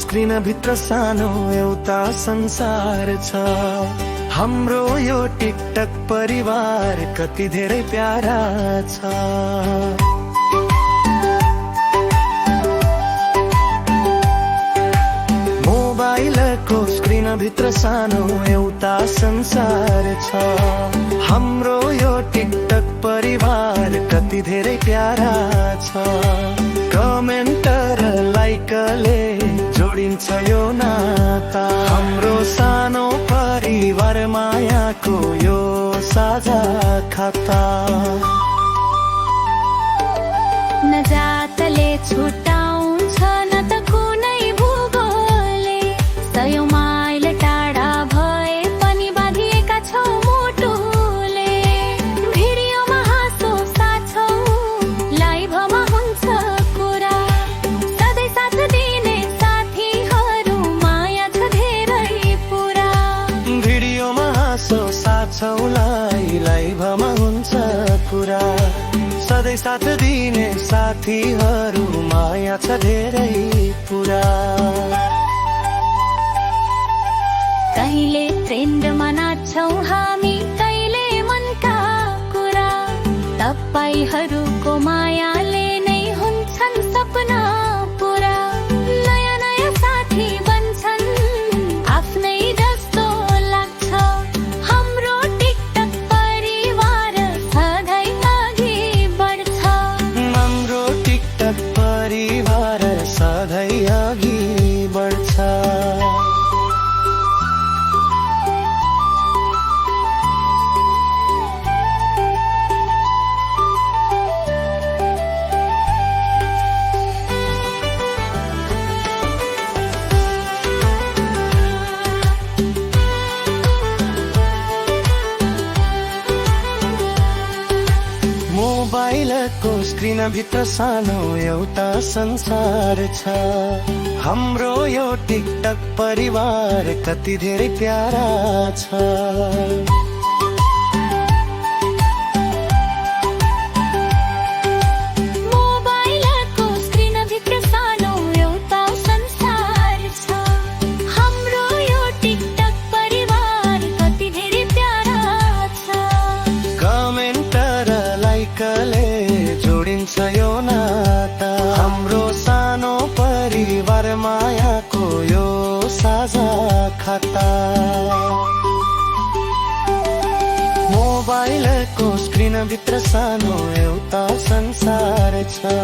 Screen भित्र सानो एउटा संसार छ। हाम्रो यो टिकटक परिवार कति धेरै प्यारा छ। मोबाइलको स्क्रिन भित्र सानो एउटा संसार छ। हाम्रो यो टिकटक परिवार कति धेरै प्यारा छ। कमेन्ट र लाइकले जोडिन्छ यो नाता। हाम्रो सानो परिवार मायाको यो साझा खाता। न जातले छुटाउँछ न त कुनै भूगोलले। सयौं माइल टाढा भए पनि बाँधिएका छौं मुटुले। भिडियोमा हाँसो साथौं लाइभमा हुन्छ कुरा। सधैँ साथ दिने साथीहरू माया छ धेरै पुरा। भिडियोमा हाँसो साथौं लाइभमा हुन्छ कुरा। सधैँ साथ दिने साथीहरू माया छ धेरै पुरा। कहिले ट्रेन्डमा नाच्छौं हामी, कहिले मनका कुरा। तपाईहरूको मायाले नै हुन्छन् सपना पुरा। नयाँ नयाँ साथी बन्छन् आफ्नै जस्तो लाग्छ। हाम्रो टिकटक परिवार सधैँ अघि बढ्छ। हाम्रो टिकटक परिवार सधैँ अघि बढ्छ। मोबाइलको स्क्रिन भित्र सानो एउटा संसार छ। हाम्रो यो टिकटक परिवार कति धेरै प्यारा छ। मोबाइलको स्क्रिन भित्र सानो एउटा संसार छ। हाम्रो यो टिकटक परिवार कति धेरै प्यारा छ। कमेन्ट र लाइकले जोडिन्छ यो नाता। हाम्रो सानो परिवार मायाको यो साझा खाता। मोबाइलको स्क्रिन भित्र सानो एउटा संसार छ।